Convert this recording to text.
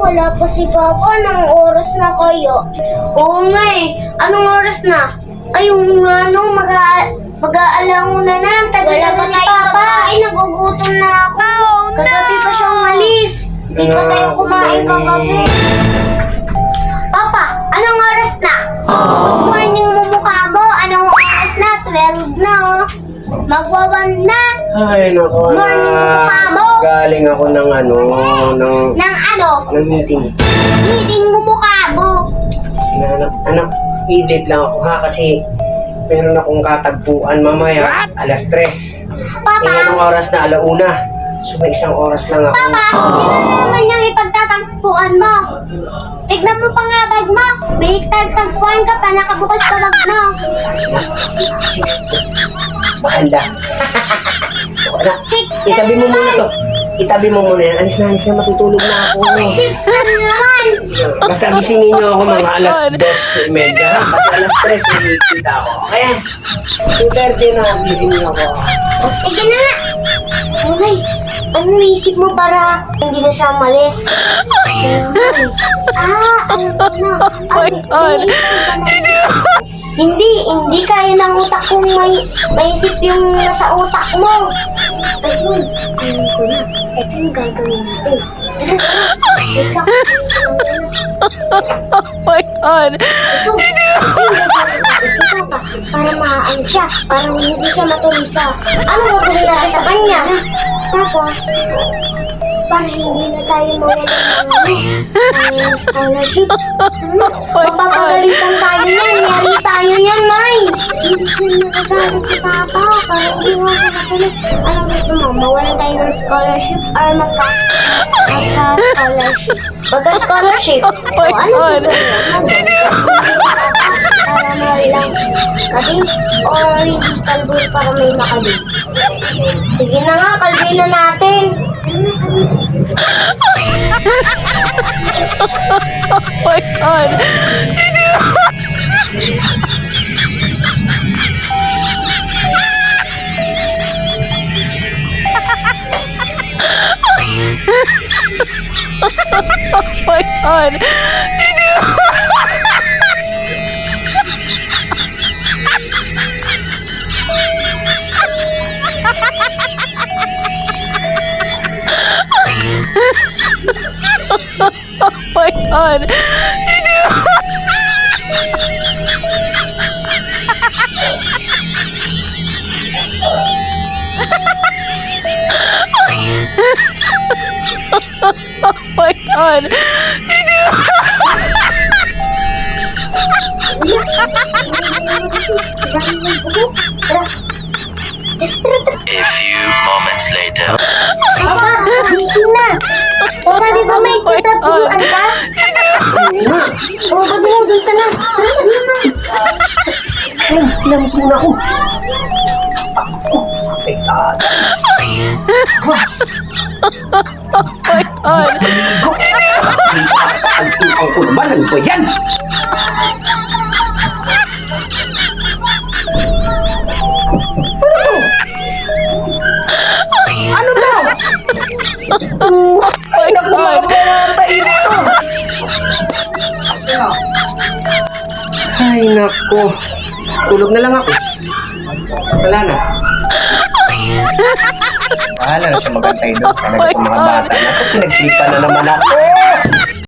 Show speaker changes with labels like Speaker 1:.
Speaker 1: wala pa si Papa. Anong oras na kayo?
Speaker 2: Oo nga eh. Anong oras na? Ay, yung mag-aalauna na. Tagal
Speaker 1: Wala
Speaker 2: na
Speaker 1: pa
Speaker 2: ni
Speaker 1: tayong
Speaker 2: Papa.
Speaker 1: pagkain. Nagugutom na ako.
Speaker 2: Kagabi pa siya umalis.
Speaker 1: Hindi pa tayo kumain kagabi.
Speaker 2: Papa, anong oras na?
Speaker 1: Good morning mo mukha mo. Anong oras na? 12 na oh. Magwawan na.
Speaker 3: Ay, naku,
Speaker 1: Morning, mukha mo.
Speaker 3: galing ako ng
Speaker 1: Nang ano?
Speaker 3: ng meeting.
Speaker 1: Meeting mo mukha mo.
Speaker 3: Anak, i-date lang ako ha, kasi meron akong katagpuan mamaya, alas 3.
Speaker 1: Papa.
Speaker 3: Eh, anong oras na? Alauna. So, may isang oras lang ako.
Speaker 1: Papa, sino naman yung ipagtatagpuan mo? Tignan mo pa nga bag mo. May tagpuan ka pa, nakabukas pa bag mo.
Speaker 3: Chicks to. Mahanda. Anak,
Speaker 1: Chicks ka
Speaker 3: itabi mo muna
Speaker 1: naman.
Speaker 3: to. Itabi mo muna yan. Alis na, matutulog na ako.
Speaker 1: Chicks ka naman.
Speaker 3: Basta gisingin niyo ako mga alas 2:30 ha? Kasi alas 3 kita ako. Kaya, 2:30 na gisingin niyo ako.
Speaker 1: Sige na nga.
Speaker 2: Unay, anong naisip mo para hindi na siya umalis?
Speaker 1: Alam ko na.
Speaker 2: Hindi kaya ng utak kong maisip yung nasa utak mo. Ayun, alam ko na. Ito yung gagawin natin. Wait lang. Ito yung gagawin natin, Papa. Para maaan siya. Para hindi siya matuloy sa... Ano gagawin natin sa kanya? Tapos, para hindi na tayo mawala ng scholarship. Mapapagalitan tayo yan. Yari tayo yan, Nay. Hindi siya nakagalit si Papa. Para hindi mo nakatuloy. Anong gusto mo? Mawalan tayo ng scholarship or magka-scholarship? Magka-scholarship? O ano gusto mo? Para malang kading or hindi kalboy para may makading? Sige na nga, kalboy na natin.
Speaker 4: A few moments later.
Speaker 2: Papa, gising na. Papa, di ba may kitapuan ka? O, bagay ka na.
Speaker 3: Ay, pinangis muna ako. Ay, maligo. Sa pagtupang ko naman, ano ba yan? Ano to? Ay, naku, mamatay ito. Ay, naku. Tulog na lang ako. Wala na. Wala na siya magantay doon. Talaga kung mga bata na ito, pinagtripa na naman ako.